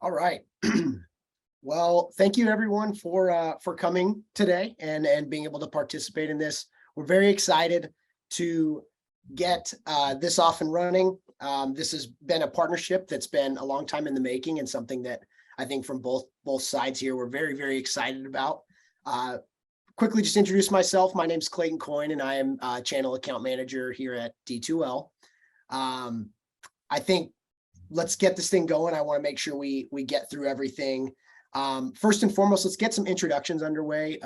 All right. Well, thank you everyone for coming today and being able to participate in this. We're very excited to get this off and running. This has been a partnership that's been a long time in the making and something that I think from both sides here we're very excited about. Quickly just introduce myself. My name is Clayton Coyne and I am channel account manager here at D2L. I think let's get this thing going. I want to make sure we get through everything. First and foremost, let's get some introductions underway.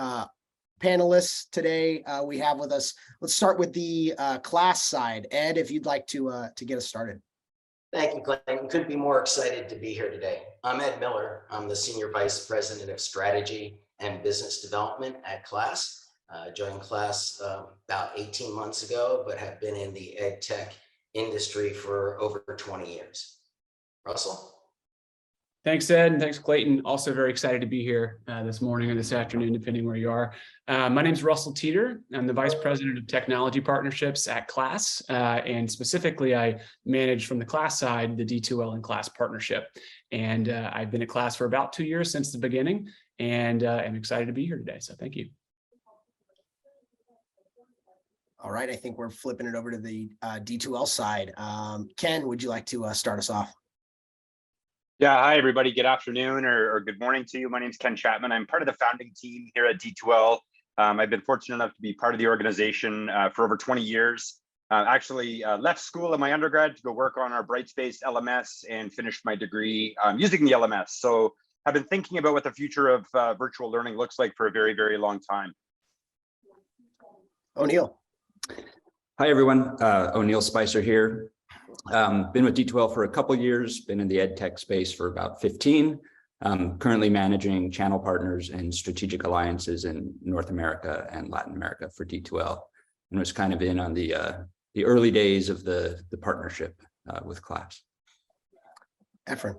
Panelists today we have with us. Let's start with the class side. Ed, if you'd like to get us started. Thank you, Clayton. Couldn't be more excited to be here today. I'm Ed Miller. I'm the Senior Vice President of Strategy and Business Development at Class. Joined Class about 18 months ago, but have been in the ed tech industry for over 20 years. Russell? Thanks, Ed, and thanks, Clayton. Also very excited to be here this morning or this afternoon, depending where you are. My name is Russell Teeter. I'm the Vice President of Technology Partnerships at Class, and specifically, I manage from the Class side the D2L and Class partnership. And I've been at Class for about 2 years since the beginning, and I'm excited to be here today, so thank you. All right, I think we're flipping it over to the D2L side. Ken, would you like to start us off? Yeah, hi everybody. Good afternoon or good morning to you. My name is Ken Chapman. I'm part of the founding team here at D2L. I've been fortunate enough to be part of the organization for over 20 years. Actually left school in my undergrad to go work on our Brightspace LMS and finished my degree using the LMS. So I've been thinking about what the future of virtual learning looks like for a very long time. O'Neill. Hi everyone, O'Neill Spicer here. Been with D2L for a couple years, been in the ed tech space for about 15. Currently managing channel partners and strategic alliances in North America and Latin America for D2L, and was kind of in on the early days of the partnership with Class. Efren.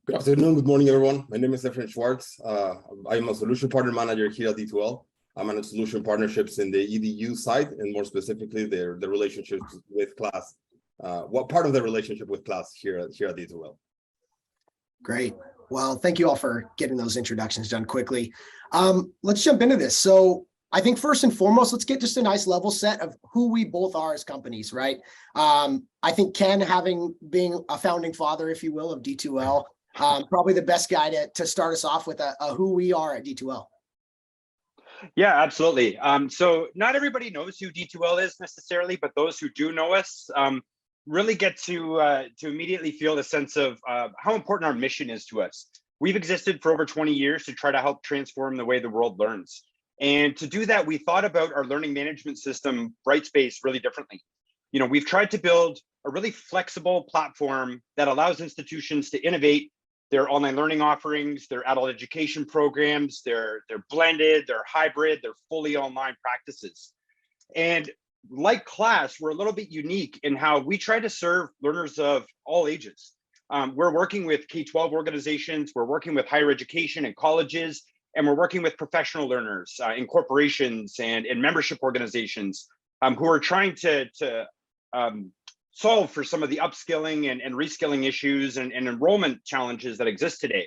Good afternoon, good morning everyone. My name is Efren Schwartz. I am a solution partner manager here at D2L. I manage solution partnerships in the EDU side, and more specifically, the relationships with Class. What part of the relationship with Class here at D2L? Great. Well, thank you all for getting those introductions done quickly. Let's jump into this. So I think first and foremost, let's get just a nice level set of who we both are as companies, right? I think Ken, being a founding father, if you will, of D2L, probably the best guy to start us off with a who we are at D2L. Yeah, absolutely. So not everybody knows who D2L is necessarily, but those who do know us really get to immediately feel a sense of how important our mission is to us. We've existed for over 20 years to try to help transform the way the world learns. And to do that, we thought about our learning management system, Brightspace, really differently. You know, we've tried to build a really flexible platform that allows institutions to innovate their online learning offerings, their adult education programs, they're blended, they're hybrid, they're fully online practices. And like Class, we're a little bit unique in how we try to serve learners of all ages. We're working with K-12 organizations, we're working with higher education and colleges, and we're working with professional learners in corporations and membership organizations who are trying to solve for some of the upskilling and reskilling issues and enrollment challenges that exist today.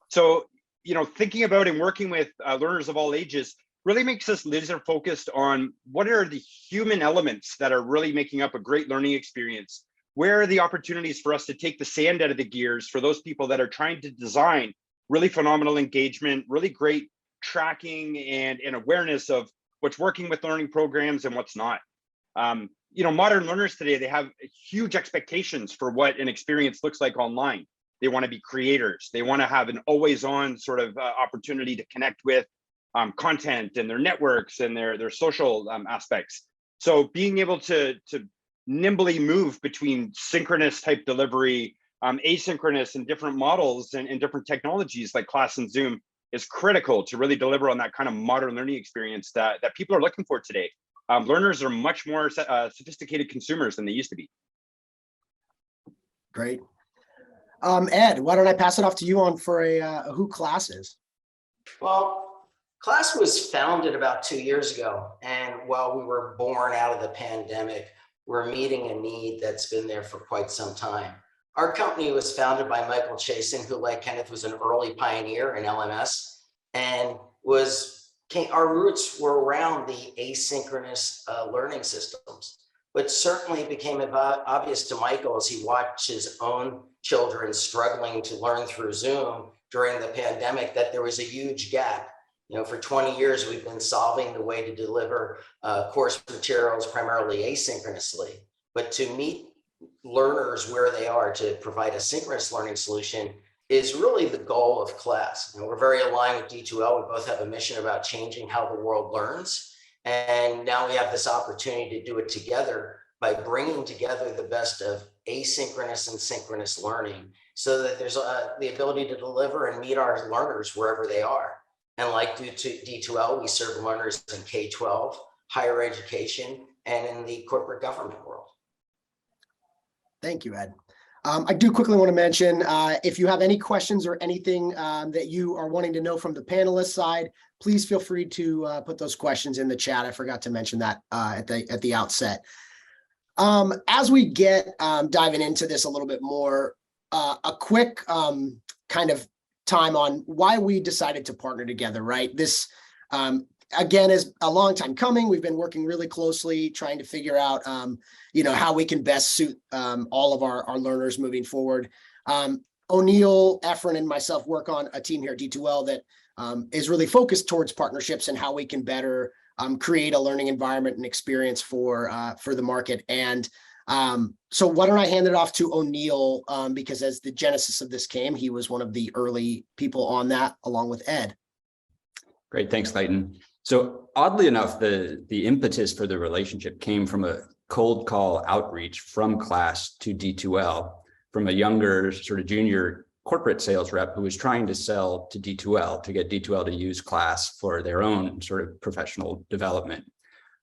So, you know, thinking about and working with learners of all ages really makes us laser focused on what are the human elements that are really making up a great learning experience. Where are the opportunities for us to take the sand out of the gears for those people that are trying to design really phenomenal engagement, really great tracking and awareness of what's working with learning programs and what's not. You know, modern learners today, they have huge expectations for what an experience looks like online. They want to be creators. They want to have an always on sort of opportunity to connect with content and their networks and their social aspects. So being able to nimbly move between synchronous type delivery, asynchronous and different models and different technologies like Class and Zoom is critical to really deliver on that kind of modern learning experience that people are looking for today. Learners are much more sophisticated consumers than they used to be. Great. Ed, why don't I pass it off to you on for a who Class is? Well, Class was founded about 2 years ago. And while we were born out of the pandemic, we're meeting a need that's been there for quite some time. Our company was founded by Michael Chasin, who, like Kenneth, was an early pioneer in LMS, and our roots were around the asynchronous learning systems. But certainly became obvious to Michael as he watched his own children struggling to learn through Zoom during the pandemic that there was a huge gap. You know, for 20 years, we've been solving the way to deliver course materials primarily asynchronously, but to meet learners where they are, to provide a synchronous learning solution is really the goal of class. And we're very aligned with D2L. We both have a mission about changing how the world learns. And now we have this opportunity to do it together by bringing together the best of asynchronous and synchronous learning so that there's the ability to deliver and meet our learners wherever they are. And like D2L, we serve learners in K-12, higher education, and in the corporate government world. Thank you, Ed. I do quickly want to mention, if you have any questions or anything that you are wanting to know from the panelist side, please feel free to put those questions in the chat. I forgot to mention that at the outset. As we get diving into this a little bit more, a quick kind of time on why we decided to partner together, right? This, again, is a long time coming. We've been working really closely trying to figure out, how we can best suit all of our learners moving forward. O'Neill, Efren, and myself work on a team here at D2L that is really focused towards partnerships and how we can better create a learning environment and experience for the market. And so why don't I hand it off to O'Neill, because as the genesis of this came, he was one of the early people on that, along with Ed. Great, thanks, Clayton. So oddly enough, the impetus for the relationship came from a cold call outreach from Class to D2L from a younger sort of junior corporate sales rep who was trying to sell to D2L to get D2L to use Class for their own sort of professional development.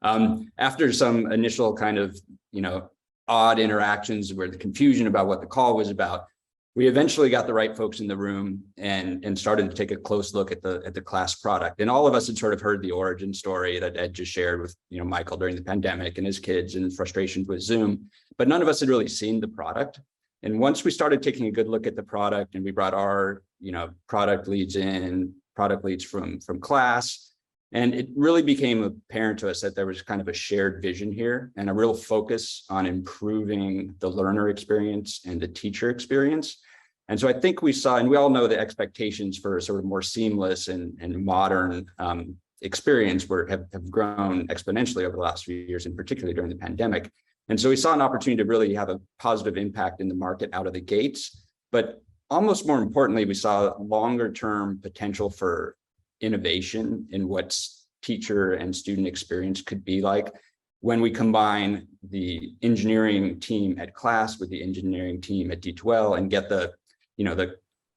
After some initial kind of, odd interactions where the confusion about what the call was about, we eventually got the right folks in the room and started to take a close look at the Class product. And all of us had sort of heard the origin story that Ed just shared with Michael during the pandemic and his kids and frustrations with Zoom, but none of us had really seen the product. And once we started taking a good look at the product and we brought our product leads from Class, and it really became apparent to us that there was kind of a shared vision here and a real focus on improving the learner experience and the teacher experience. And so I think we saw, and we all know the expectations for a sort of more seamless and modern experience have grown exponentially over the last few years, and particularly during the pandemic. And so we saw an opportunity to really have a positive impact in the market out of the gates. But almost more importantly, we saw longer term potential for innovation in what teacher and student experience could be like when we combine the engineering team at Class with the engineering team at D2L and get the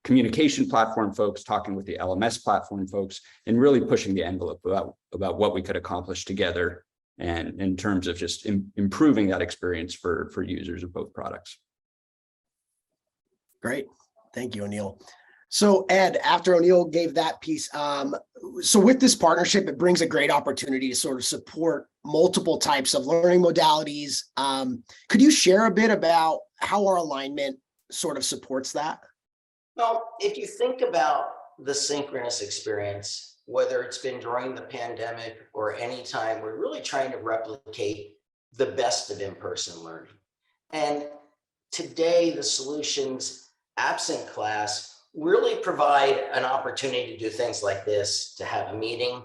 communication platform folks talking with the LMS platform folks and really pushing the envelope about what we could accomplish together and in terms of just improving that experience for users of both products. Great. Thank you, O'Neill. So Ed, after O'Neill gave that piece, so with this partnership, it brings a great opportunity to sort of support multiple types of learning modalities. Could you share a bit about how our alignment sort of supports that? Well, if you think about the synchronous experience, whether it's been during the pandemic or any time, we're really trying to replicate the best of in-person learning. And today, the solutions absent Class really provide an opportunity to do things like this, to have a meeting.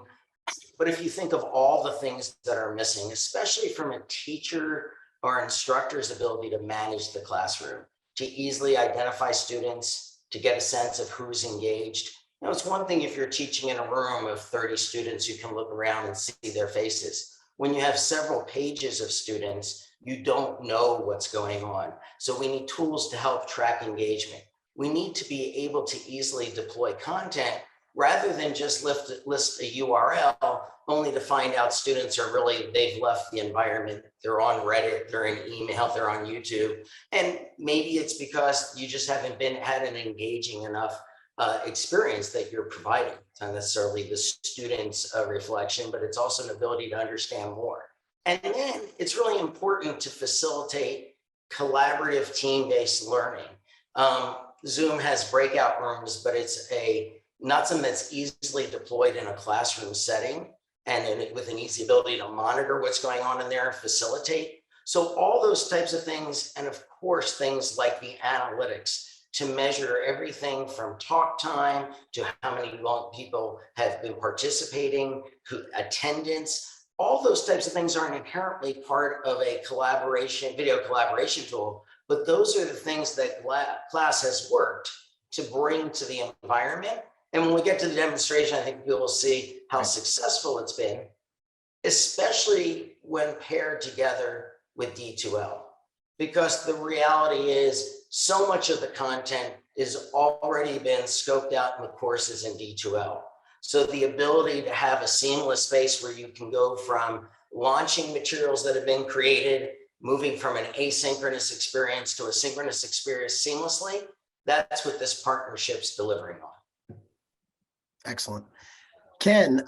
But if you think of all the things that are missing, especially from a teacher or instructor's ability to manage the classroom, to easily identify students, to get a sense of who's engaged. It's one thing if you're teaching in a room of 30 students, you can look around and see their faces. When you have several pages of students, you don't know what's going on. So we need tools to help track engagement. We need to be able to easily deploy content rather than just list a URL only to find out students are they've left the environment. They're on Reddit, they're in email, they're on YouTube. And maybe it's because you just haven't had an engaging enough experience that you're providing. It's not necessarily the student's reflection, but it's also an ability to understand more. And then it's really important to facilitate collaborative team-based learning. Zoom has breakout rooms, but it's not something that's easily deployed in a classroom setting and with an easy ability to monitor what's going on in there, facilitate. So all those types of things, and of course, things like the analytics to measure everything from talk time to how many people have been participating, attendance, all those types of things aren't inherently part of a video collaboration tool, but those are the things that Class has worked to bring to the environment. And when we get to the demonstration, I think people will see how successful it's been, especially when paired together with D2L. Because the reality is so much of the content is already been scoped out in the courses in D2L. So the ability to have a seamless space where you can go from launching materials that have been created, moving from an asynchronous experience to a synchronous experience seamlessly, that's what this partnership's delivering on. Excellent. Ken,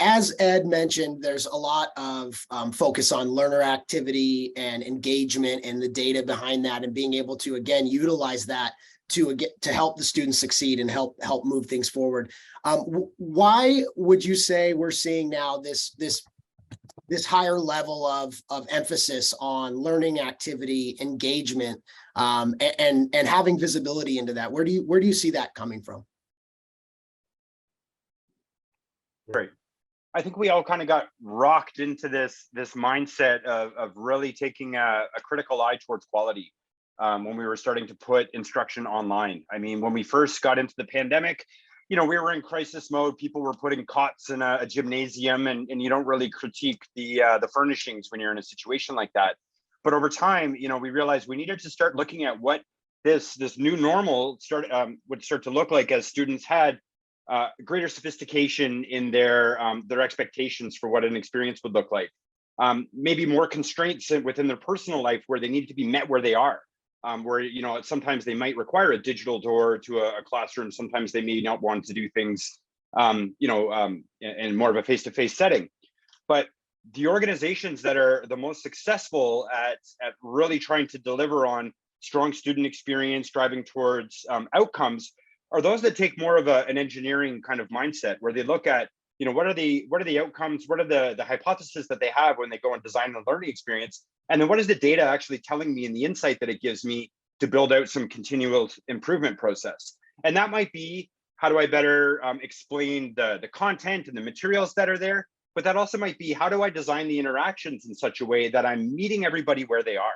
as Ed mentioned, there's a lot of focus on learner activity and engagement and the data behind that, and being able to, again, utilize that to help the students succeed and help move things forward. Why would you say we're seeing now this higher level of emphasis on learning activity, engagement, and having visibility into that? Where do you see that coming from? Great. I think we all kind of got rocked into this mindset of really taking a critical eye towards quality when we were starting to put instruction online. I mean, when we first got into the pandemic, we were in crisis mode. People were putting cots in a gymnasium, and you don't really critique the furnishings when you're in a situation like that. But over time, we realized we needed to start looking at what this new normal would start to look like as students had greater sophistication in their expectations for what an experience would look like. Maybe more constraints within their personal life where they need to be met where they are. Where sometimes they might require a digital door to a classroom. Sometimes they may not want to do things, in more of a face-to-face setting. But the organizations that are the most successful at really trying to deliver on strong student experience, driving towards outcomes, are those that take more of an engineering kind of mindset, where they look at, what are the outcomes, what are the hypotheses that they have when they go and design the learning experience, and then what is the data actually telling me and the insight that it gives me to build out some continual improvement process. And that might be, how do I better explain the content and the materials that are there, but that also might be, how do I design the interactions in such a way that I'm meeting everybody where they are.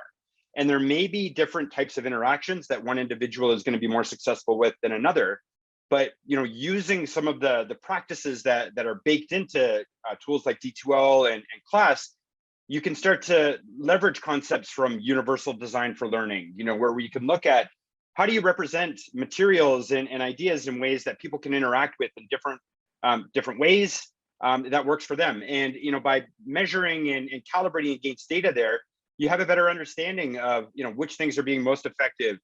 And there may be different types of interactions that one individual is going to be more successful with than another. But using some of the practices that are baked into tools like D2L and Class, you can start to leverage concepts from universal design for learning, where we can look at how do you represent materials and ideas in ways that people can interact with in different ways that works for them. And by measuring and calibrating against data there, you have a better understanding of which things are being most effective,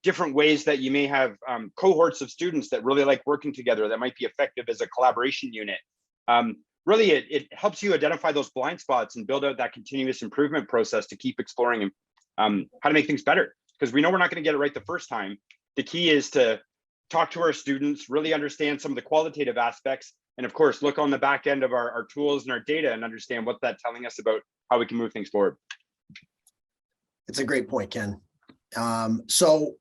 different ways that you may have cohorts of students that really like working together that might be effective as a collaboration unit. Really, it helps you identify those blind spots and build out that continuous improvement process to keep exploring how to make things better. Because we know we're not going to get it right the first time. The key is to talk to our students, really understand some of the qualitative aspects, and of course, look on the back end of our tools and our data and understand what that's telling us about how we can move things forward. It's a great point, Ken. So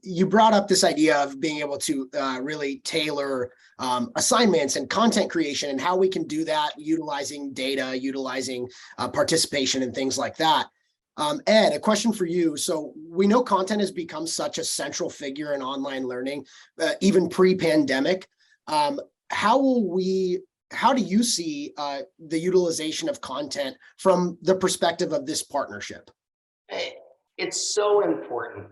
you brought up this idea of being able to really tailor assignments and content creation, and how we can do that utilizing data, utilizing participation and things like that. Ed, a question for you. So we know content has become such a central figure in online learning, even pre-pandemic. How do you see the utilization of content from the perspective of this partnership? It's so important.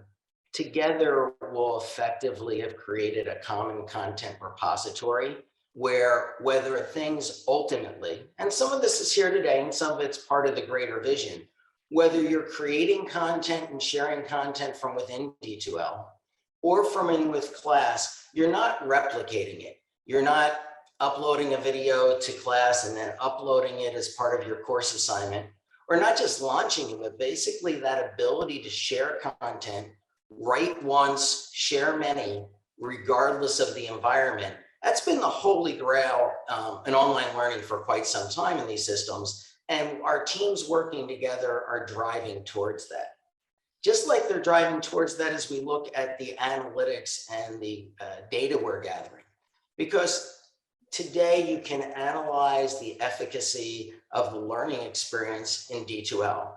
Together, we'll effectively have created a common content repository where, whether things ultimately, and some of this is here today and some of it's part of the greater vision, whether you're creating content and sharing content from within D2L or from in with Class, you're not replicating it. You're not uploading a video to Class and then uploading it as part of your course assignment, or not just launching it, but basically that ability to share content write once, share many, regardless of the environment. That's been the holy grail in online learning for quite some time in these systems. And our teams working together are driving towards that. Just like they're driving towards that as we look at the analytics and the data we're gathering. Because today you can analyze the efficacy of the learning experience in D2L,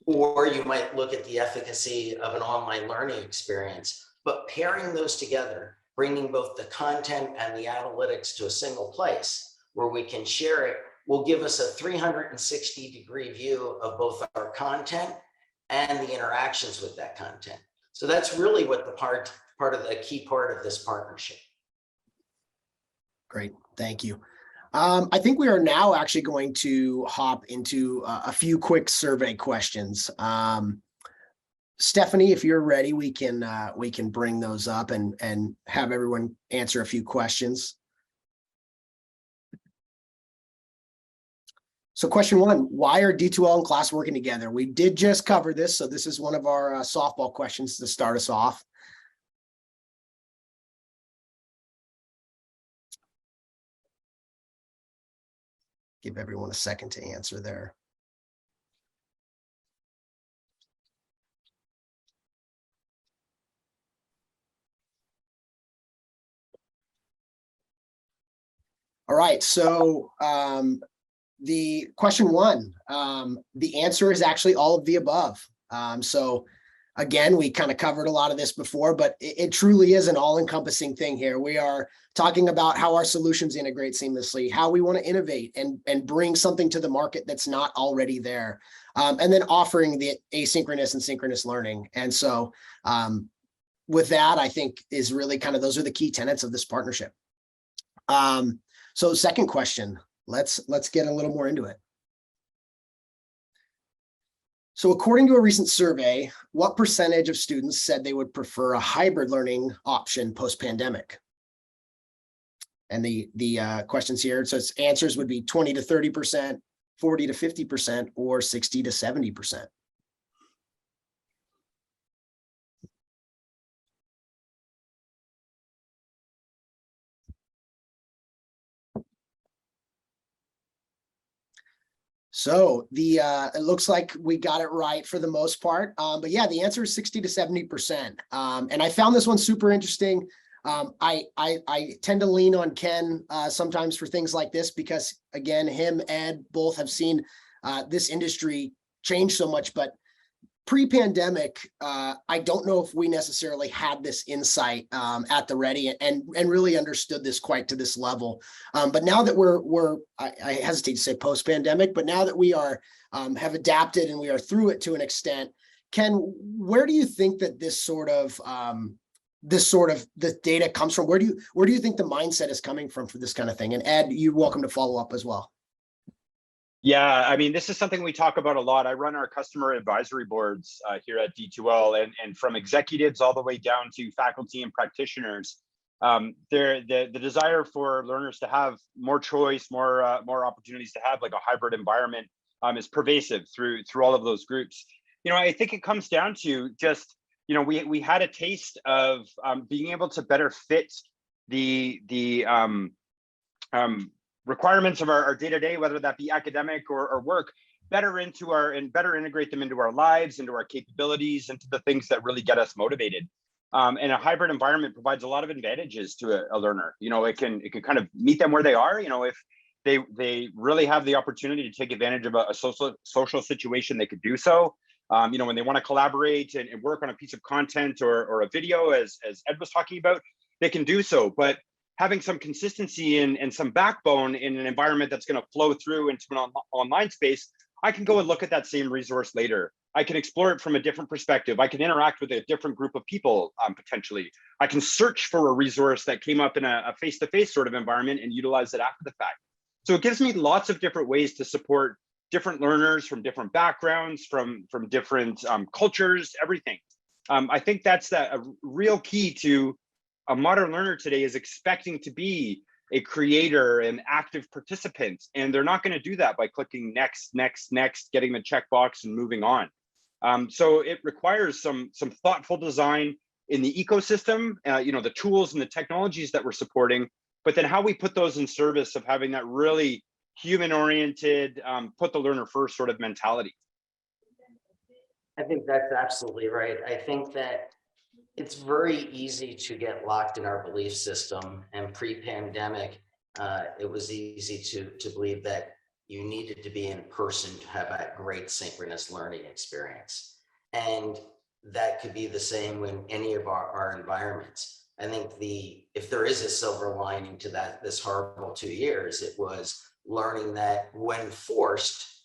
or you might look at the efficacy of an online learning experience, but pairing those together, bringing both the content and the analytics to a single place where we can share it, will give us a 360-degree view of both our content and the interactions with that content. So that's really what the part of the key part of this partnership. Great, thank you. I think we are now actually going to hop into a few quick survey questions. Stephanie, if you're ready, we can bring those up and have everyone answer a few questions. So question one, why are D2L and Class working together? We did just cover this, so this is one of our softball questions to start us off. Give everyone a second to answer there. All right, so the question one, the answer is actually all of the above. So again, we kind of covered a lot of this before, but it truly is an all-encompassing thing here. We are talking about how our solutions integrate seamlessly, how we want to innovate and bring something to the market that's not already there, and then offering the asynchronous and synchronous learning. And so with that, I think is really kind of, those are the key tenets of this partnership. So second question, let's get a little more into it. So according to a recent survey, what percentage of students said they would prefer a hybrid learning option post-pandemic? And the questions here, so its answers would be 20 to 30%, 40 to 50%, or 60 to 70%. So it looks like we got it right for the most part, but yeah, the answer is 60 to 70%. And I found this one super interesting. I tend to lean on Ken sometimes for things like this because, again, him, Ed, both have seen this industry change so much. But pre-pandemic, I don't know if we necessarily had this insight at the ready and really understood this quite to this level. But now that I hesitate to say post-pandemic, but now that we are have adapted and we are through it to an extent, Ken, where do you think that this sort of the data comes from? Where do you think the mindset is coming from for this kind of thing? And Ed, you're welcome to follow up as well. Yeah, I mean, this is something we talk about a lot. I run our customer advisory boards here at D2L, and from executives all the way down to faculty and practitioners, the desire for learners to have more choice, more opportunities to have like a hybrid environment is pervasive through all of those groups. You know, I think it comes down to just, you know, we had a taste of being able to better fit the requirements of our day-to-day, whether that be academic or work, better integrate them into our lives, into our capabilities, into the things that really get us motivated. And a hybrid environment provides a lot of advantages to a learner. You know, it can kind of meet them where they are. You know, if they really have the opportunity to take advantage of a social situation, they could do so. You know, when they want to collaborate and work on a piece of content or a video, as Ed was talking about, they can do so. But having some consistency and some backbone in an environment that's going to flow through into an online space, I can go and look at that same resource later. I can explore it from a different perspective. I can interact with a different group of people potentially. I can search for a resource that came up in a face-to-face sort of environment and utilize it after the fact. So it gives me lots of different ways to support different learners from different backgrounds, from different cultures, everything. I think that's a real key to a modern learner today, is expecting to be a creator and active participant, and they're not going to do that by clicking next, getting the checkbox and moving on. So it requires some thoughtful design, in the ecosystem, the tools and the technologies that we're supporting, but then how we put those in service of having that really human-oriented, put the learner first sort of mentality. I think that's absolutely right. I think that it's very easy to get locked in our belief system, and pre-pandemic, it was easy to believe that you needed to be in person to have a great synchronous learning experience. And that could be the same in any of our environments. I think if there is a silver lining to this horrible 2 years, it was learning that when forced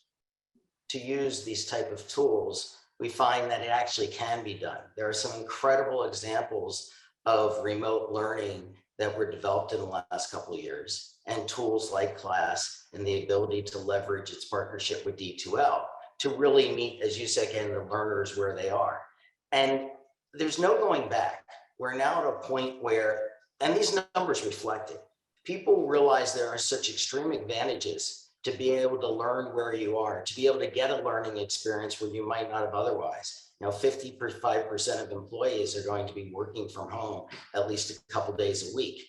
to use these type of tools, we find that it actually can be done. There are some incredible examples of remote learning that were developed in the last couple of years, and tools like Class and the ability to leverage its partnership with D2L to really meet, as you said, again, the learners where they are. And there's no going back. We're now at a point where, and these numbers reflect it, people realize there are such extreme advantages to be able to learn where you are, to be able to get a learning experience where you might not have otherwise. 55% of employees are going to be working from home at least a couple days a week.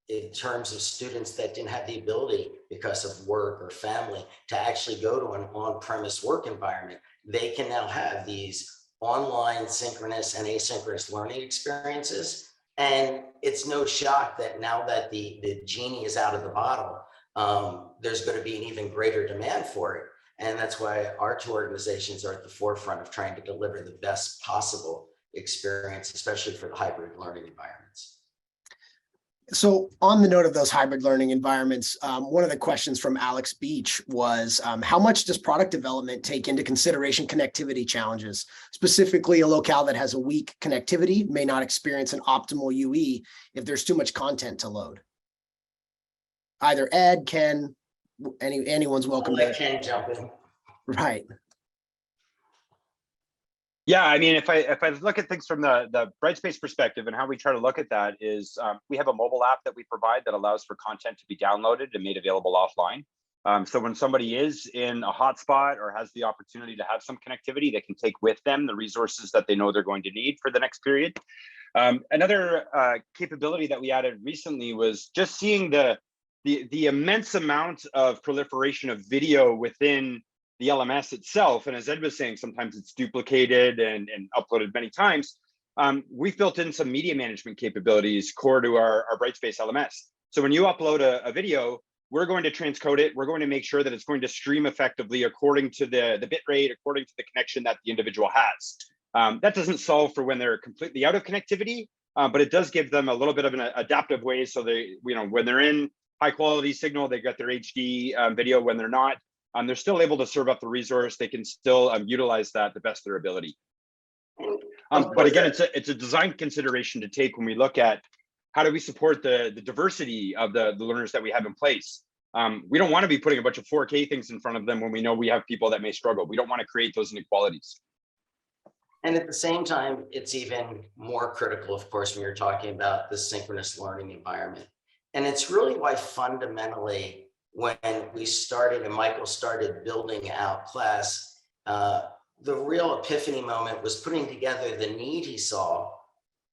In terms of students that didn't have the ability because of work or family to actually go to an on-premise work environment, they can now have these online synchronous and asynchronous learning experiences. And it's no shock that now that the genie is out of the bottle, there's going to be an even greater demand for it. And that's why our two organizations are at the forefront of trying to deliver the best possible experience, especially for the hybrid learning environments. So on the note of those hybrid learning environments, one of the questions from Alex Beach was, how much does product development take into consideration connectivity challenges? Specifically, a locale that has a weak connectivity may not experience an optimal UE if there's too much content to load. Either Ed, Ken, anyone's welcome to. Ken jump in. Right. Yeah, I mean, if I look at things from the Brightspace perspective, and how we try to look at that is, we have a mobile app that we provide that allows for content to be downloaded and made available offline. So when somebody is in a hotspot or has the opportunity to have some connectivity, they can take with them the resources that they know they're going to need for the next period. Another capability that we added recently was just seeing the immense amount of proliferation of video within the LMS itself. And as Ed was saying, sometimes it's duplicated and uploaded many times. We've built in some media management capabilities core to our Brightspace LMS. So when you upload a video, we're going to transcode it. We're going to make sure that it's going to stream effectively according to the bit rate, according to the connection that the individual has. That doesn't solve for when they're completely out of connectivity, but it does give them a little bit of an adaptive way. So they, when they're in high quality signal, they get their HD video. When they're not, they're still able to serve up the resource. They can still utilize that to the best of their ability. But again, it's a design consideration to take when we look at how do we support the diversity of the learners that we have in place. We don't want to be putting a bunch of 4K things in front of them when we know we have people that may struggle. We don't want to create those inequalities. And at the same time, it's even more critical, of course, when you're talking about the synchronous learning environment. And it's really why fundamentally, when we started and Michael started building out Class, the real epiphany moment was putting together the need he saw,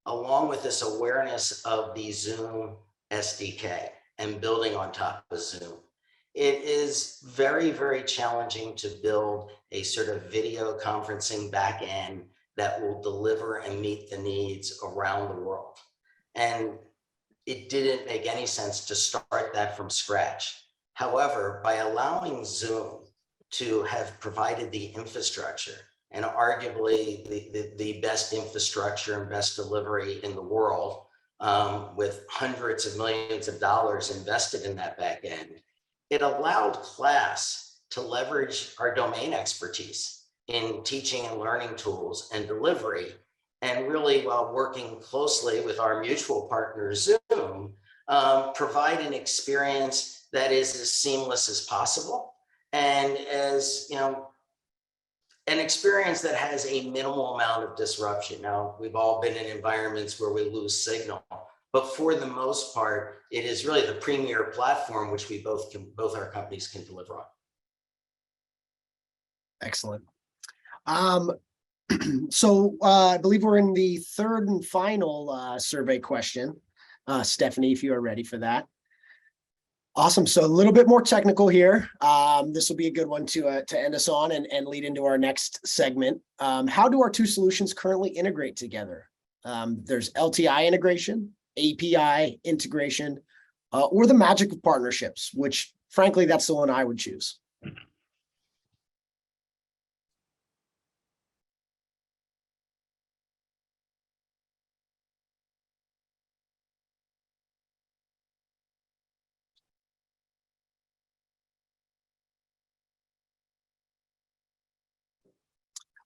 along with this awareness of the Zoom SDK and building on top of Zoom. It is very, very challenging to build a sort of video conferencing backend that will deliver and meet the needs around the world. And it didn't make any sense to start that from scratch. However, by allowing Zoom to have provided the infrastructure, and arguably the best infrastructure and best delivery in the world, with hundreds of millions of dollars invested in that back end, it allowed Class to leverage our domain expertise in teaching and learning tools and delivery, and really, while working closely with our mutual partner Zoom, provide an experience that is as seamless as possible, and as an experience that has a minimal amount of disruption. Now, we've all been in environments where we lose signal, but for the most part, it is really the premier platform which we both our companies can deliver on. Excellent. So I believe we're in the third and final survey question. Stephanie, if you are ready for that. Awesome. So a little bit more technical here. This will be a good one to end us on and lead into our next segment. How do our two solutions currently integrate together? There's LTI integration, API integration, or the magic of partnerships, which frankly, that's the one I would choose.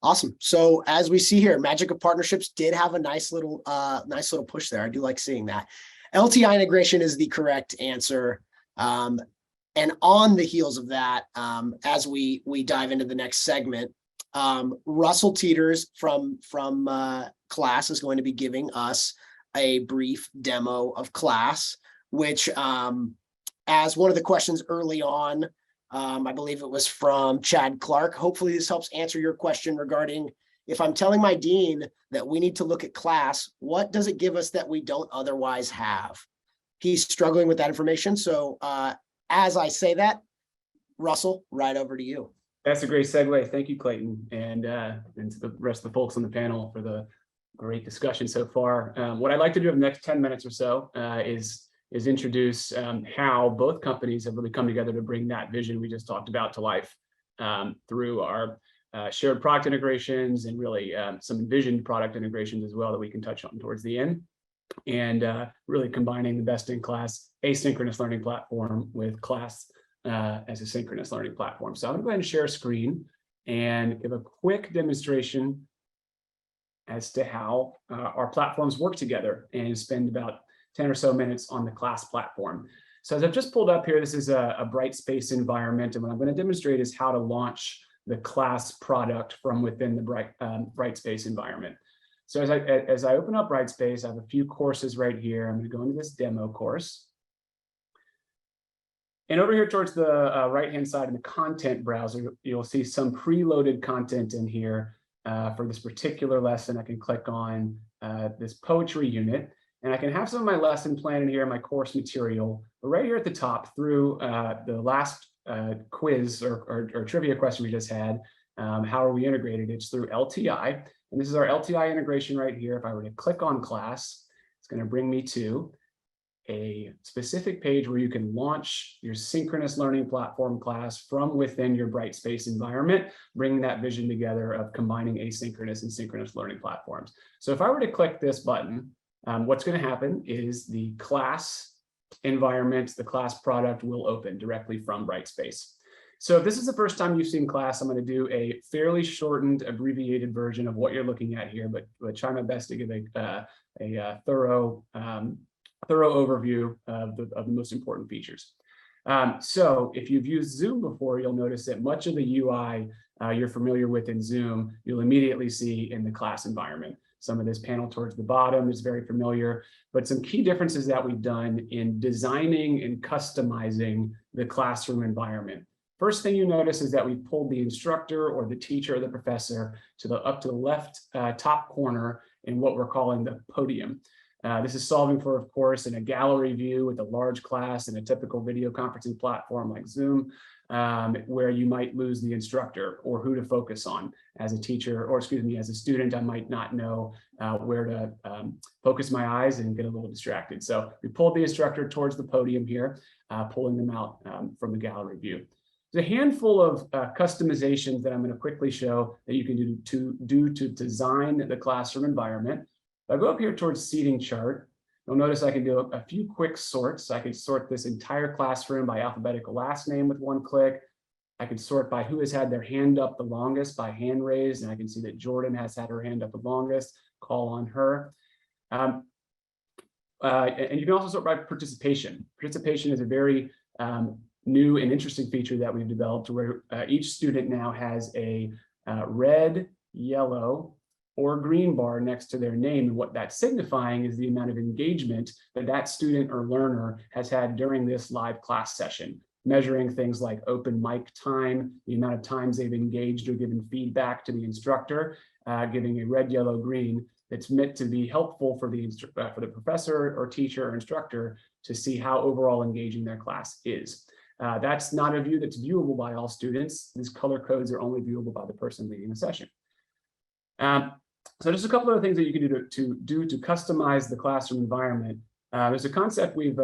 Awesome. So as we see here, Magic of Partnerships did have a nice little push there. I do like seeing that. LTI integration is the correct answer. And on the heels of that, as we dive into the next segment, Russell Teeters from Class is going to be giving us a brief demo of Class, which as one of the questions early on, I believe it was from Chad Clark. Hopefully this helps answer your question regarding if I'm telling my dean that we need to look at Class, what does it give us that we don't otherwise have? He's struggling with that information. So as I say that, Russell, right over to you. That's a great segue. Thank you, Clayton, and to the rest of the folks on the panel for the great discussion so far. What I'd like to do in the next 10 minutes or so is introduce how both companies have really come together to bring that vision we just talked about to life through our shared product integrations and really some envisioned product integrations as well that we can touch on towards the end. And really combining the best-in-class asynchronous learning platform with Class as a synchronous learning platform. So I'm gonna go ahead and share a screen and give a quick demonstration as to how our platforms work together and spend about 10 or so minutes on the Class platform. So as I've just pulled up here, this is a Brightspace environment. And what I'm going to demonstrate is how to launch the Class product from within the Brightspace environment. So as I open up Brightspace, I have a few courses right here. I'm going to go into this demo course. And over here towards the right-hand side in the content browser, you'll see some preloaded content in here for this particular lesson. I can click on this poetry unit. And I can have some of my lesson plan in here, my course material, but right here at the top through the last quiz or trivia question we just had, how are we integrated? It's through LTI. And this is our LTI integration right here. If I were to click on Class, it's going to bring me to a specific page where you can launch your synchronous learning platform Class from within your Brightspace environment, bringing that vision together of combining asynchronous and synchronous learning platforms. So if I were to click this button, what's going to happen is the Class environment, the Class product will open directly from Brightspace. So if this is the first time you've seen Class, I'm going to do a fairly shortened, abbreviated version of what you're looking at here, but try my best to give a thorough overview of the most important features. So if you've used Zoom before, you'll notice that much of the UI you're familiar with in Zoom, you'll immediately see in the Class environment. Some of this panel towards the bottom is very familiar, but some key differences that we've done in designing and customizing the classroom environment. First thing you notice is that we've pulled the instructor or the teacher or the professor up to the left top corner in what we're calling the podium. This is solving for, of course, in a gallery view with a large class and a typical video conferencing platform like Zoom, where you might lose the instructor or who to focus on. As a teacher, or excuse me, as a student, I might not know where to focus my eyes and get a little distracted. So we pulled the instructor towards the podium here, pulling them out from the gallery view. There's a handful of customizations that I'm going to quickly show that you can do to design the classroom environment. If I go up here towards seating chart, you'll notice I can do a few quick sorts. I can sort this entire classroom by alphabetical last name with one click. I can sort by who has had their hand up the longest by hand raised, and I can see that Jordan has had her hand up the longest. Call on her. And you can also sort by participation. Participation is a very new and interesting feature that we've developed where each student now has a red, yellow, or green bar next to their name. And what that's signifying is the amount of engagement that that student or learner has had during this live class session, measuring things like open mic time, the amount of times they've engaged or given feedback to the instructor, giving a red, yellow, green that's meant to be helpful for the professor or teacher or instructor to see how overall engaging their class is. That's not a view that's viewable by all students. These color codes are only viewable by the person leading the session. So just a couple of things that you can do to customize the classroom environment. There's a concept we've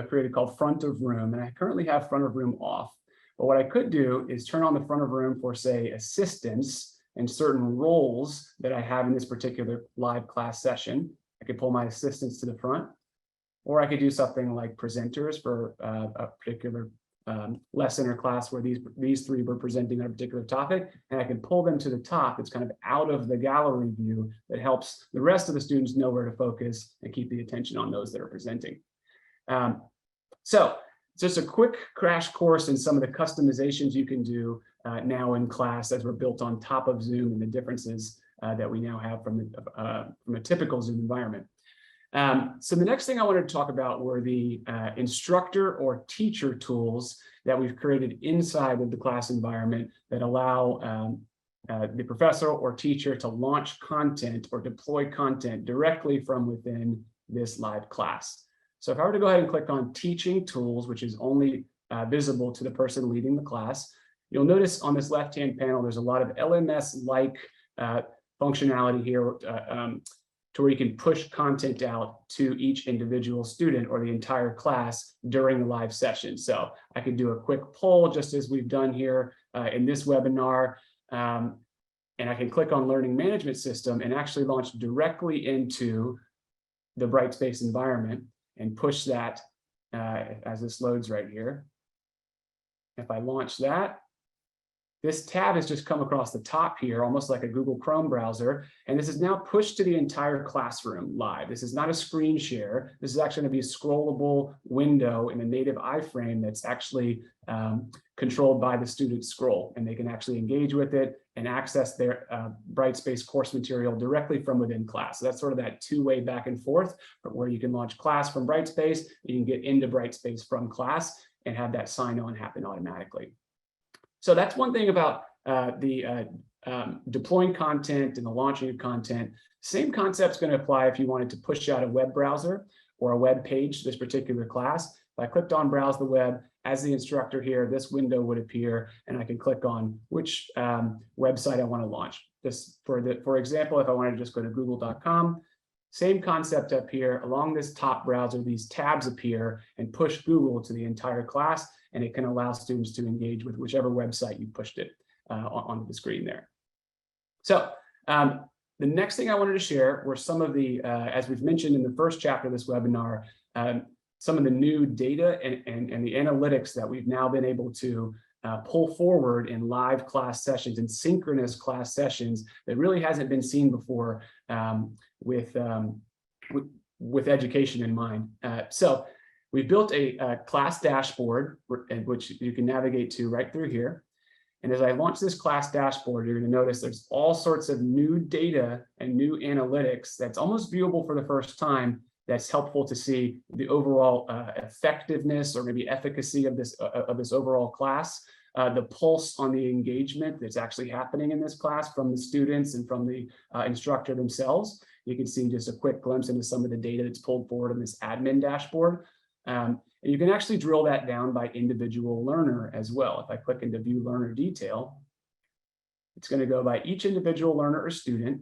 created called front of room, and I currently have front of room off. But what I could do is turn on the front of room for, say, assistants and certain roles that I have in this particular live class session. I could pull my assistants to the front, or I could do something like presenters for a particular lesson or class where these three were presenting on a particular topic, and I can pull them to the top. It's kind of out of the gallery view that helps the rest of the students know where to focus and keep the attention on those that are presenting. So just a quick crash course in some of the customizations you can do now in class as we're built on top of Zoom, and the differences that we now have from a typical Zoom environment. So the next thing I wanted to talk about were the instructor or teacher tools that we've created inside of the class environment that allow the professor or teacher to launch content or deploy content directly from within this live class. So if I were to go ahead and click on Teaching Tools, which is only visible to the person leading the class, you'll notice on this left-hand panel, there's a lot of LMS-like functionality here to where you can push content out to each individual student or the entire class during the live session. So I can do a quick poll, just as we've done here in this webinar, and I can click on Learning Management System and actually launch directly into the Brightspace environment and push that as this loads right here. If I launch that, this tab has just come across the top here, almost like a Google Chrome browser, and this is now pushed to the entire classroom live. This is not a screen share. This is actually going to be a scrollable window in a native iframe that's actually controlled by the student's scroll, and they can actually engage with it and access their Brightspace course material directly from within class. So that's sort of that two-way back and forth, where you can launch class from Brightspace, you can get into Brightspace from class and have that sign-on happen automatically. So that's one thing about deploying content and the launching of content. Same concept's going to apply if you wanted to push out a web browser or a web page to this particular class. If I clicked on Browse the Web, as the instructor here, this window would appear, and I can click on which website I want to launch. This, for example, if I wanted to just go to google.com, same concept up here. Along this top browser, these tabs appear and push Google to the entire class, and it can allow students to engage with whichever website you pushed it onto the screen there. So the next thing I wanted to share were some of the, as we've mentioned in the first chapter of this webinar, some of the new data and the analytics that we've now been able to pull forward in live class sessions and synchronous class sessions that really hasn't been seen before with education in mind. So we've built a class dashboard, which you can navigate to right through here. And as I launch this class dashboard, you're going to notice there's all sorts of new data and new analytics that's almost viewable for the first time. That's helpful to see the overall effectiveness or maybe efficacy of this overall class, the pulse on the engagement that's actually happening in this class from the students and from the instructor themselves. You can see just a quick glimpse into some of the data that's pulled forward in this admin dashboard. And you can actually drill that down by individual learner as well. If I click into View Learner Detail, it's going to go by each individual learner or student.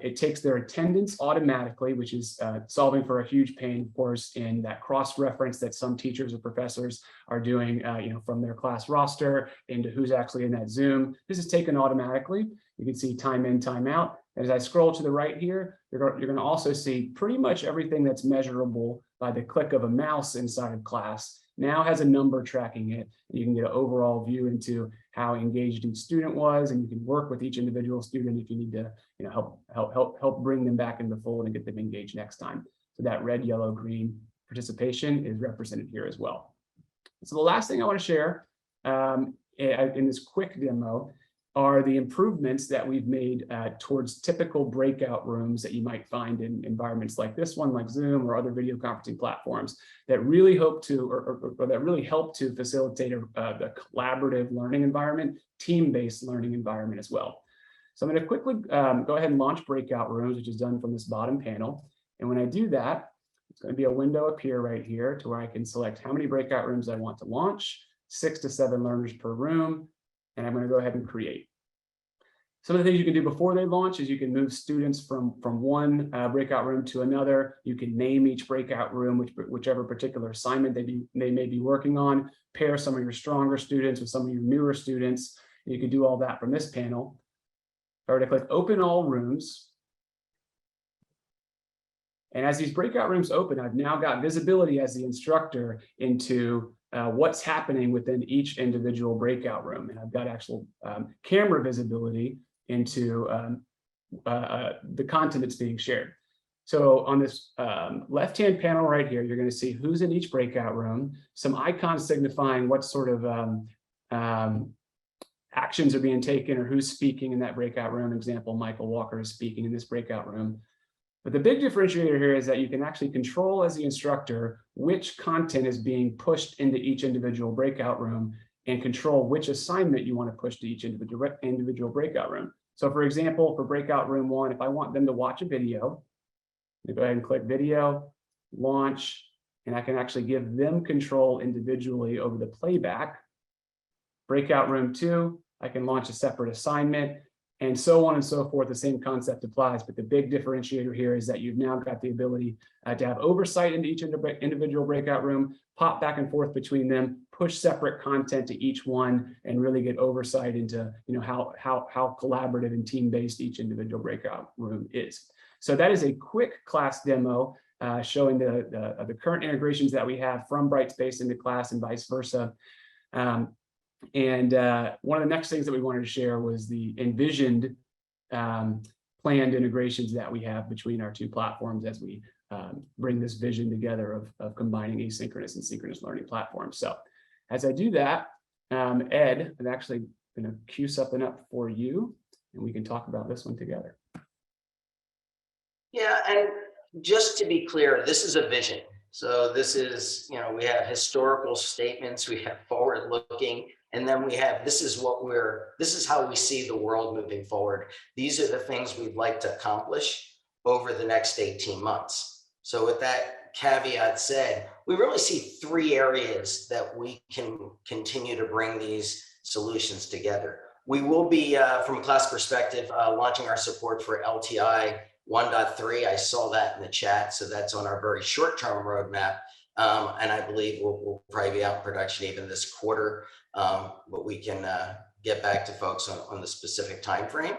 It takes their attendance automatically, which is solving for a huge pain, of course, in that cross-reference that some teachers or professors are doing, from their class roster into who's actually in that Zoom. This is taken automatically. You can see time in, time out. And as I scroll to the right here, you're going to also see pretty much everything that's measurable by the click of a mouse inside of class now has a number tracking it. You can get an overall view into how engaged each student was, and you can work with each individual student if you need to, help bring them back in the fold and get them engaged next time. So that red, yellow, green participation is represented here as well. So the last thing I want to share in this quick demo are the improvements that we've made towards typical breakout rooms that you might find in environments like this one, like Zoom or other video conferencing platforms that really hope to, or that really help to facilitate the collaborative learning environment, team-based learning environment as well. So I'm going to quickly go ahead and launch breakout rooms, which is done from this bottom panel. And when I do that, it's going to be a window appear right here to where I can select how many breakout rooms I want to launch, 6 to 7 learners per room, and I'm going to go ahead and create. Some of the things you can do before they launch is you can move students from one breakout room to another. You can name each breakout room, whichever particular assignment they may be working on, pair some of your stronger students with some of your newer students. And you can do all that from this panel. If I were to click open all rooms, and as these breakout rooms open, I've now got visibility as the instructor into what's happening within each individual breakout room. And I've got actual camera visibility into the content that's being shared. So on this left-hand panel right here, you're going to see who's in each breakout room, some icons signifying what sort of actions are being taken or who's speaking in that breakout room. Example, Michael Walker is speaking in this breakout room. But the big differentiator here is that you can actually control as the instructor which content is being pushed into each individual breakout room and control which assignment you want to push to each individual breakout room. So for example, for breakout room 1, if I want them to watch a video, I go ahead and click video, launch, and I can actually give them control individually over the playback. Breakout room 2, I can launch a separate assignment, and so on and so forth. The same concept applies, but the big differentiator here is that you've now got the ability to have oversight into each individual breakout room, pop back and forth between them, push separate content to each one, and really get oversight into how collaborative and team-based each individual breakout room is. So that is a quick class demo showing the current integrations that we have from Brightspace into class and vice versa. And one of the next things that we wanted to share was the envisioned planned integrations that we have between our two platforms as we bring this vision together of combining asynchronous and synchronous learning platforms. So as I do that, Ed, I'm actually going to cue something up for you, and we can talk about this one together. Yeah, and just to be clear, this is a vision. So this is, we have historical statements, we have forward-looking, and then we have, this is how we see the world moving forward. These are the things we'd like to accomplish over the next 18 months. So with that caveat said, we really see 3 areas that we can continue to bring these solutions together. We will be, from a class perspective, launching our support for LTI 1.3. I saw that in the chat, so that's on our very short-term roadmap. And I believe we'll probably be out in production even this quarter, but we can get back to folks on the specific time frame.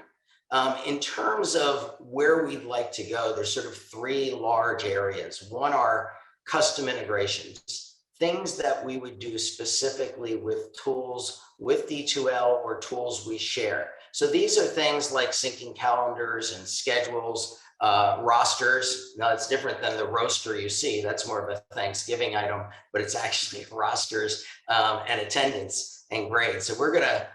In terms of where we'd like to go, there's sort of 3 large areas. One are custom integrations, things that we would do specifically with tools with D2L or tools we share. So these are things like syncing calendars and schedules, rosters. Now it's different than the roster you see. That's more of a Thanksgiving item, but it's actually rosters and attendance and grades. So we're going to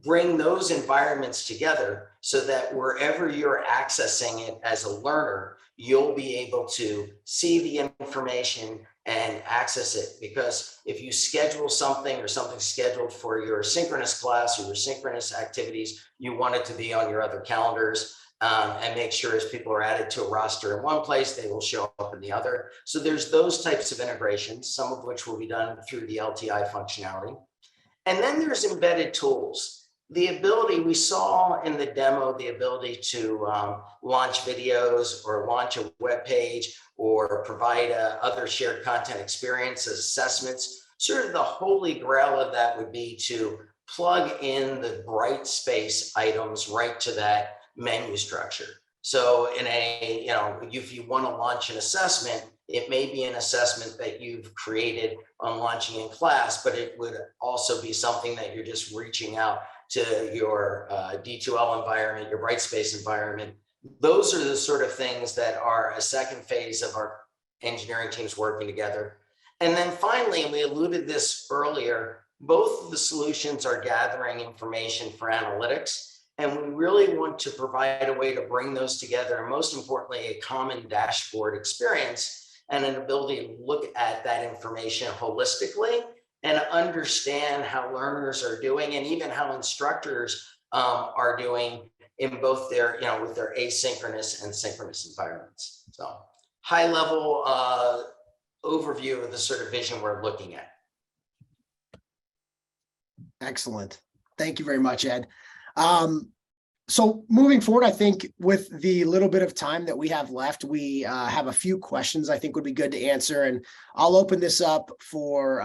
bring those environments together so that wherever you're accessing it as a learner, you'll be able to see the information and access it. Because if you schedule something or something's scheduled for your synchronous class or your synchronous activities, you want it to be on your other calendars, and make sure as people are added to a roster in one place, they will show up in the other. So there's those types of integrations, some of which will be done through the LTI functionality. And then there's embedded tools. The ability, we saw in the demo, the ability to launch videos or launch a web page or provide other shared content experiences, assessments. Sort of the holy grail of that would be to plug in the Brightspace items right to that menu structure. So in a, if you want to launch an assessment, it may be an assessment that you've created on launching in class, but it would also be something that you're just reaching out to your D2L environment, your Brightspace environment. Those are the sort of things that are a second phase of our engineering teams working together. And then finally, and we alluded this earlier, both of the solutions are gathering information for analytics. And we really want to provide a way to bring those together. And most importantly, a common dashboard experience and an ability to look at that information holistically and understand how learners are doing and even how instructors are doing in both their, with their asynchronous and synchronous environments. So high level overview of the sort of vision we're looking at. Excellent. Thank you very much, Ed. So moving forward, I think with the little bit of time that we have left, we have a few questions I think would be good to answer, and I'll open this up for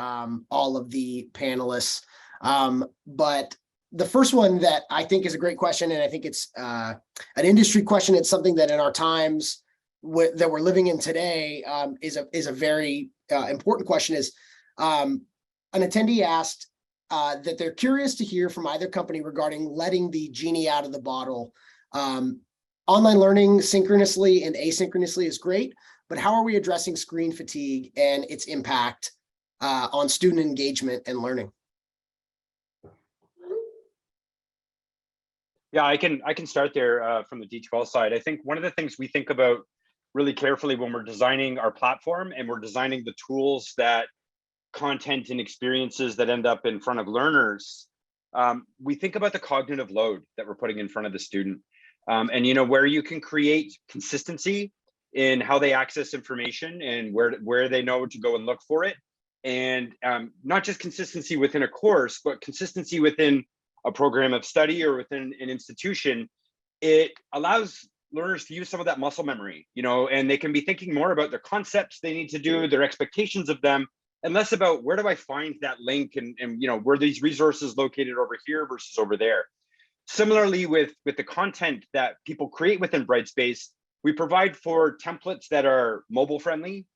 all of the panelists. But the first one that I think is a great question, and I think it's an industry question. It's something that in our times that we're living in today is a very important question. Is an attendee asked that they're curious to hear from either company regarding letting the genie out of the bottle. Online learning synchronously and asynchronously is great, but how are we addressing screen fatigue and its impact on student engagement and learning? Yeah, I can start there from the D2L side. I think one of the things we think about really carefully when we're designing our platform and we're designing the tools that content and experiences that end up in front of learners, we think about the cognitive load that we're putting in front of the student. And where you can create consistency in how they access information and where they know to go and look for it. And not just consistency within a course, but consistency within a program of study or within an institution. It allows learners to use some of that muscle memory, and they can be thinking more about their concepts they need to do, their expectations of them, and less about where do I find that link and where these resources located over here versus over there. Similarly, with the content that people create within Brightspace, we provide for templates that are mobile friendly,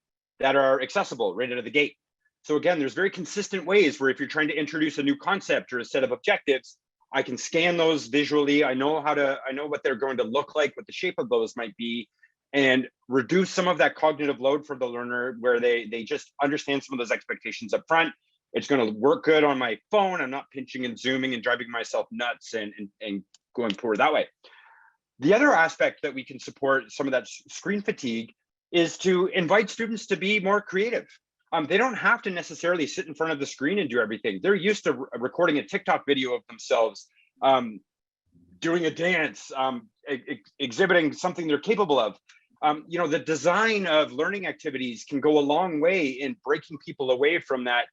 that are accessible right out of the gate. So again, there's very consistent ways where if you're trying to introduce a new concept or a set of objectives, I can scan those visually. I know what they're going to look like, what the shape of those might be, and reduce some of that cognitive load for the learner where they just understand some of those expectations up front. It's going to work good on my phone. I'm not pinching and zooming and driving myself nuts and going forward that way. The other aspect that we can support some of that screen fatigue is to invite students to be more creative. They don't have to necessarily sit in front of the screen and do everything. They're used to recording a TikTok video of themselves, doing a dance, exhibiting something they're capable of. The design of learning activities can go a long way in breaking people away from that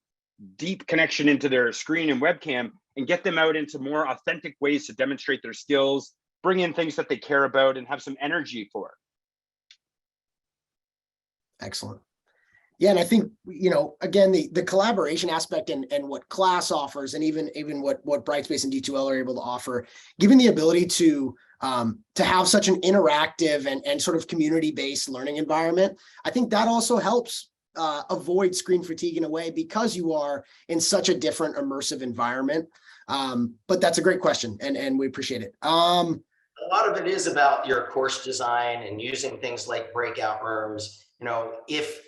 deep connection into their screen and webcam and get them out into more authentic ways to demonstrate their skills, bring in things that they care about and have some energy for. Excellent. Yeah, and I think, again, the collaboration aspect and what Class offers, and even what Brightspace and D2L are able to offer, given the ability to have such an interactive and sort of community-based learning environment, I think that also helps avoid screen fatigue in a way because you are in such a different immersive environment. But that's a great question, and we appreciate it. A lot of it is about your course design and using things like breakout rooms. If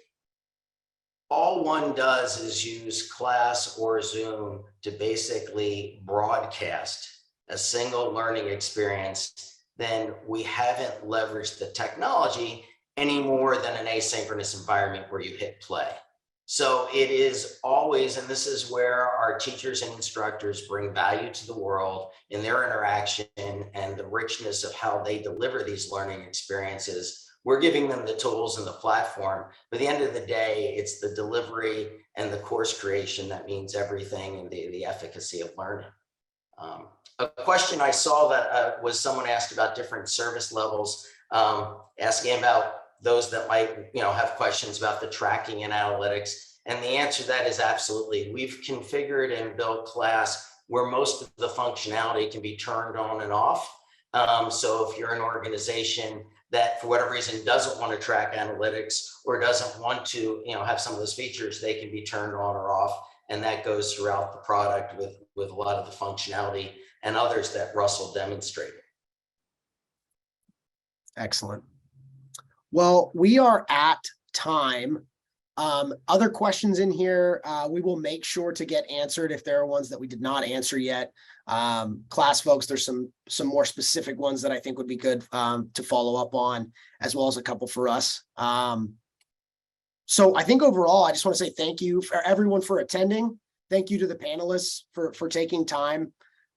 all one does is use Class or Zoom to basically broadcast a single learning experience, then we haven't leveraged the technology any more than an asynchronous environment where you hit play. So it is always, and this is where our teachers and instructors bring value to the world in their interaction and the richness of how they deliver these learning experiences. We're giving them the tools and the platform, but at the end of the day, it's the delivery and the course creation that means everything, and the efficacy of learning. A question I saw that was someone asked about different service levels, asking about those that might have questions about the tracking and analytics. And the answer to that is absolutely. We've configured and built Class where most of the functionality can be turned on and off. So if you're an organization that for whatever reason doesn't want to track analytics or doesn't want to have some of those features, they can be turned on or off. And that goes throughout the product with a lot of the functionality and others that Russell demonstrated. Excellent. Well, we are at time. Other questions in here, we will make sure to get answered if there are ones that we did not answer yet. Class folks, there's some more specific ones that I think would be good to follow up on, as well as a couple for us. So I think overall, I just want to say thank you for everyone for attending. Thank you to the panelists for taking time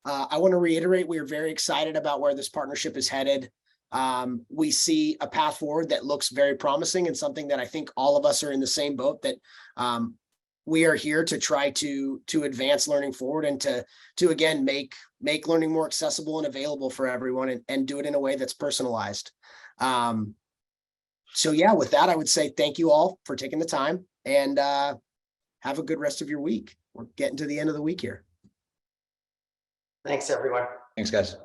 I want to reiterate, we are very excited about where this partnership is headed. We see a path forward that looks very promising and something that I think all of us are in the same boat, that we are here to try to advance learning forward and to again make learning more accessible and available for everyone, and do it in a way that's personalized. So yeah, with that, I would say thank you all for taking the time, and have a good rest of your week. We're getting to the end of the week here. Thanks, everyone. Thanks, guys.